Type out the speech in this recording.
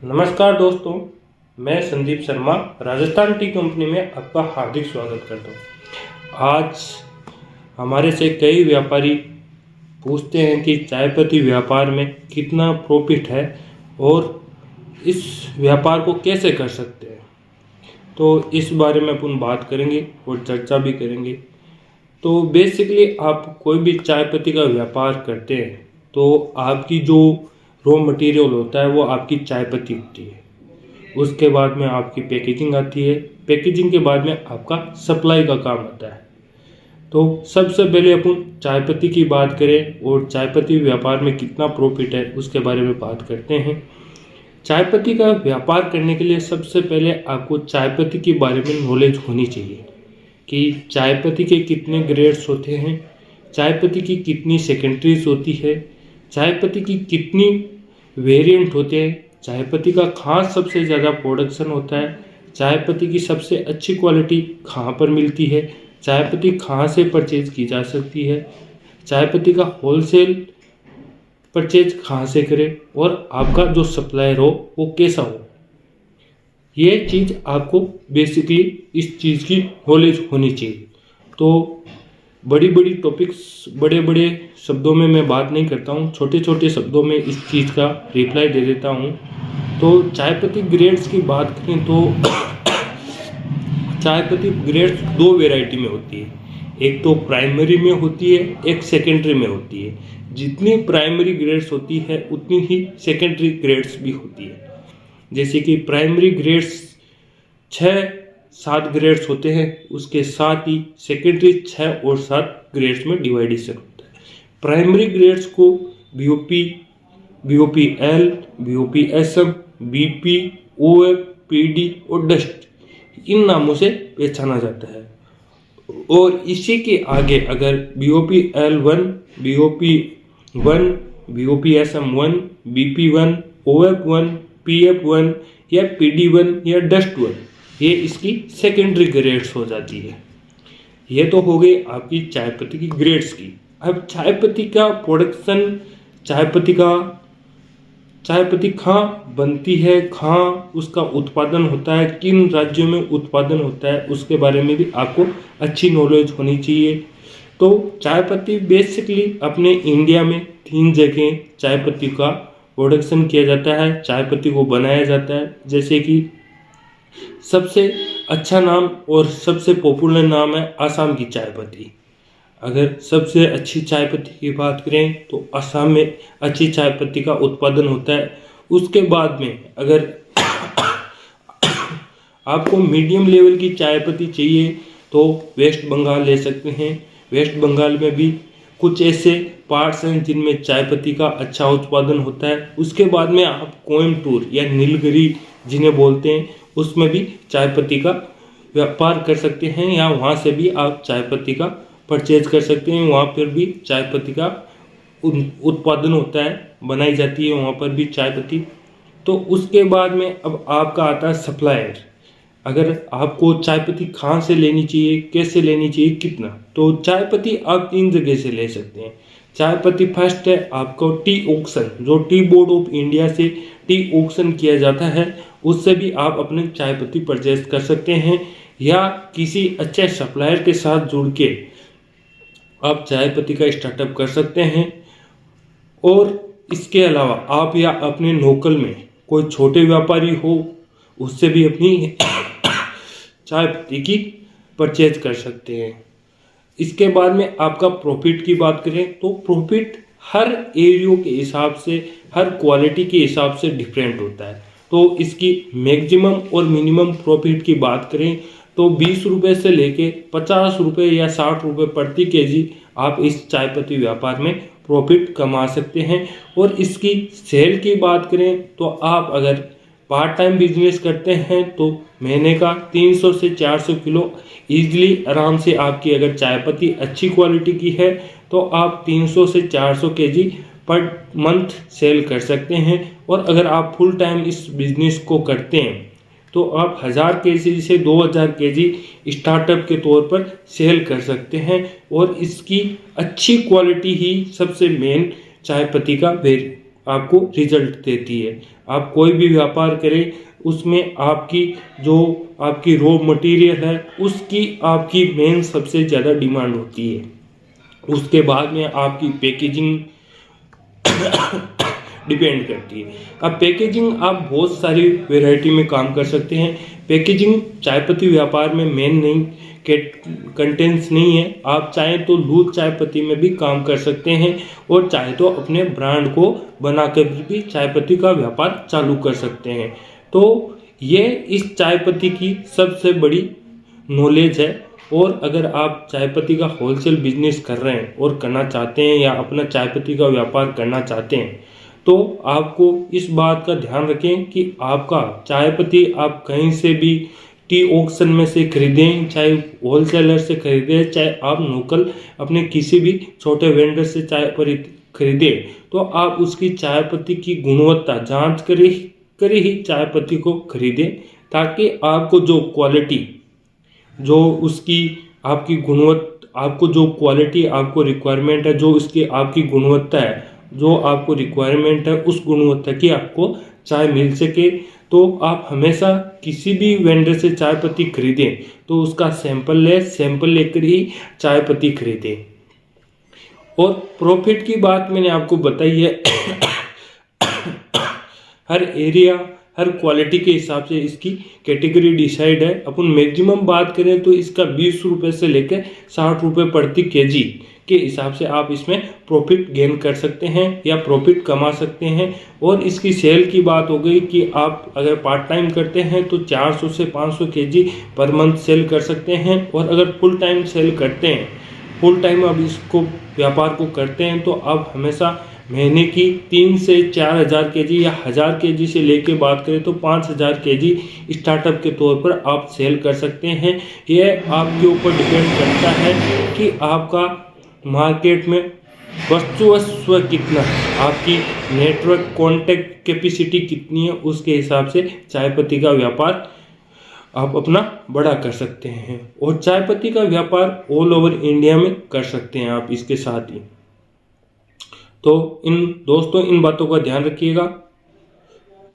नमस्कार दोस्तों, मैं संदीप शर्मा राजस्थान टी कंपनी में आपका हार्दिक स्वागत करता हूँ। आज हमारे से कई व्यापारी पूछते हैं कि चाय पत्ती व्यापार में कितना प्रॉफिट है और इस व्यापार को कैसे कर सकते हैं। तो इस बारे में अपन बात करेंगे और चर्चा भी करेंगे। तो बेसिकली आप कोई भी चाय पत्ती का व्यापार करते हैं तो आपकी जो रॉ मटेरियल होता है वो आपकी चाय पत्ती होती है। उसके बाद में आपकी पैकेजिंग आती है, पैकेजिंग के बाद में आपका सप्लाई का काम आता है। तो सबसे पहले अपन चाय पत्ती की बात करें और चाय पत्ती व्यापार में कितना प्रॉफिट है उसके बारे में बात करते हैं। चाय पत्ती का व्यापार करने के लिए सबसे पहले आपको चाय पत्ती के बारे में नॉलेज होनी चाहिए कि चाय पत्ती के कितने ग्रेड्स होते हैं, चाय पत्ती की कितनी सेकेंडरीज होती है, चाय पत्ती की कितनी वेरिएंट होते हैं, चाय पत्ती का कहाँ सबसे ज़्यादा प्रोडक्शन होता है, चाय पत्ती की सबसे अच्छी क्वालिटी कहाँ पर मिलती है, चाय पत्ती कहाँ से परचेज की जा सकती है, चाय पत्ती का होलसेल परचेज कहाँ से करें और आपका जो सप्लायर हो वो कैसा हो। ये चीज़ आपको बेसिकली इस चीज़ की नॉलेज होनी चाहिए। तो बड़ी बड़ी टॉपिक्स बड़े बड़े शब्दों में मैं बात नहीं करता हूँ, छोटे छोटे शब्दों में इस चीज़ का रिप्लाई दे देता हूँ। तो चाय पत्ती ग्रेड्स की बात करें तो चाय पत्ती ग्रेड्स दो वेराइटी में होती है, एक तो प्राइमरी में होती है, एक सेकेंडरी में होती है। जितनी प्राइमरी ग्रेड्स होती है उतनी ही सेकेंडरी ग्रेड्स भी होती है। जैसे कि प्राइमरी ग्रेड्स 6-7 ग्रेड्स होते हैं, उसके साथ ही सेकेंडरी 6 और 7 ग्रेड्स में डिवाइडेशन होता है। प्राइमरी ग्रेड्स को बीओपी, बीओपीएल, बीओपीएसएम, बीपी, ओएफ, पीडी और डस्ट, इन नामों से पहचाना जाता है। और इसी के आगे अगर बीओपीएल1, बीओपी1, बीओपीएसएम1, बीपी1, ओएफ1, पीएफ1 या पीडी1 या डस्ट1, ये इसकी सेकेंडरी ग्रेड्स हो जाती है। ये तो हो गई आपकी चाय पत्ती की ग्रेड्स की। अब चाय पत्ती का प्रोडक्शन, चाय पत्ती कहाँ बनती है, कहाँ उसका उत्पादन होता है, किन राज्यों में उत्पादन होता है, उसके बारे में भी आपको अच्छी नॉलेज होनी चाहिए। तो चाय पत्ती बेसिकली अपने इंडिया में 3 जगह चाय पत्ती का प्रोडक्शन किया जाता है, चाय पत्ती को बनाया जाता है। जैसे कि सबसे अच्छा नाम और सबसे पॉपुलर नाम है आसाम की चाय पत्ती। अगर सबसे अच्छी चाय पत्ती की बात करें तो असम में अच्छी चाय पत्ती का उत्पादन होता है। उसके बाद में अगर आपको मीडियम लेवल की चाय पत्ती चाहिए तो वेस्ट बंगाल ले सकते हैं। वेस्ट बंगाल में भी कुछ ऐसे पार्ट्स हैं जिनमें चाय पत्ती का अच्छा उत्पादन होता है। उसके बाद में आप कोयम्बटूर या नीलगिरी जिन्हें बोलते हैं उसमें भी चाय पत्ती का व्यापार कर सकते हैं, या वहाँ से भी आप चाय पत्ती का परचेज कर सकते हैं। वहाँ पर भी चाय पत्ती का उत्पादन होता है, बनाई जाती है वहाँ पर भी चाय पत्ती। तो उसके बाद में अब आपका आता है सप्लायर। अगर आपको चाय पत्ती कहाँ से लेनी चाहिए, कैसे लेनी चाहिए, कितना, तो चाय पत्ती आप 3 जगह से ले सकते हैं। चाय पत्ती फर्स्ट है आपको टी ऑक्शन, जो टी बोर्ड ऑफ इंडिया से टी ऑक्शन किया जाता है, उससे भी आप अपने चाय पत्ती परचेज कर सकते हैं, या किसी अच्छे सप्लायर के साथ जुड़ के आप चाय पत्ती का स्टार्टअप कर सकते हैं। और इसके अलावा आप या अपने लोकल में कोई छोटे व्यापारी हो उससे भी अपनी चाय पत्ती की परचेज कर सकते हैं। इसके बाद में आपका प्रॉफिट की बात करें तो प्रॉफिट हर एरियो के हिसाब से, हर क्वालिटी के हिसाब से डिफरेंट होता है। तो इसकी मैक्सिमम और मिनिमम प्रॉफिट की बात करें तो 20 रुपये से लेके 50 रुपये या 60 रुपये प्रति केजी आप इस चाय पत्ती व्यापार में प्रॉफिट कमा सकते हैं। और इसकी सेल की बात करें तो आप अगर पार्ट टाइम बिजनेस करते हैं तो महीने का 300 से 400 किलो ईजिली आराम से, आपकी अगर चाय पत्ती अच्छी क्वालिटी की है तो आप 300 से 400 केजी पर मंथ सेल कर सकते हैं। और अगर आप फुल टाइम इस बिजनेस को करते हैं तो आप 1000 केजी से 2000 केजी स्टार्टअप के तौर पर सेल कर सकते हैं। और इसकी अच्छी क्वालिटी ही सबसे मेन चाय पत्ती का आपको रिजल्ट देती है। आप कोई भी व्यापार करें उसमें आपकी जो आपकी रॉ मटेरियल है उसकी आपकी मेन सबसे ज़्यादा डिमांड होती है। उसके बाद में आपकी पैकेजिंग डिपेंड करती है। अब पैकेजिंग आप बहुत सारी वैरायटी में काम कर सकते हैं। पैकेजिंग चाय पत्ती व्यापार में मेन नहीं कंटेंट्स नहीं है। आप चाहें तो लूज चाय पत्ती में भी काम कर सकते हैं और चाहे तो अपने ब्रांड को बनाकर भी चाय पत्ती का व्यापार चालू कर सकते हैं। तो ये इस चाय पत्ती की सबसे बड़ी नॉलेज है। और अगर आप चाय पत्ती का होलसेल बिजनेस कर रहे हैं और करना चाहते हैं या अपना चाय पत्ती का व्यापार करना चाहते हैं तो आपको इस बात का ध्यान रखें कि आपका चाय पत्ती आप कहीं से भी टी ऑक्शन में से खरीदें, चाहे होलसेलर से खरीदें, चाहे आप लोकल अपने किसी भी छोटे वेंडर से चाय खरीदें, तो आप उसकी चाय पत्ती की गुणवत्ता जांच कर ही चाय पत्ती को खरीदें, ताकि आपको जो क्वालिटी जो उसकी आपकी गुणवत्ता आपको जो क्वालिटी आपको रिक्वायरमेंट है, जो उसकी आपकी गुणवत्ता है, जो आपको रिक्वायरमेंट है उस गुणवत्ता की आपको चाय मिल सके। तो आप हमेशा किसी भी वेंडर से चाय पत्ती खरीदें तो उसका सैंपल लेकर ही चाय पत्ती खरीदें। और प्रॉफिट की बात मैंने आपको बताई है। हर एरिया हर क्वालिटी के हिसाब से इसकी कैटेगरी डिसाइड है। अपन मैक्सिमम बात करें तो इसका 20 रुपये से लेकर 60 रुपये प्रति केजी के हिसाब से आप इसमें प्रॉफिट गेन कर सकते हैं या प्रॉफिट कमा सकते हैं। और इसकी सेल की बात हो गई कि आप अगर पार्ट टाइम करते हैं तो 400 से 500 केजी पर मंथ सेल कर सकते हैं। और अगर फुल टाइम सेल करते हैं, फुल टाइम आप इसको व्यापार को करते हैं तो आप हमेशा महीने की 3 से 4,000 केजी या 1,000 केजी से लेके बात करें तो 5,000 केजी स्टार्टअप के तौर पर आप सेल कर सकते हैं। यह आपके ऊपर डिपेंड करता है कि आपका मार्केट में वर्चस्व कितना है, आपकी नेटवर्क कॉन्टैक्ट कैपेसिटी कितनी है, उसके हिसाब से चाय पत्ती का व्यापार आप अपना बड़ा कर सकते हैं। और चाय पत्ती का व्यापार ऑल ओवर इंडिया में कर सकते हैं आप इसके साथ ही। तो इन बातों का ध्यान रखिएगा।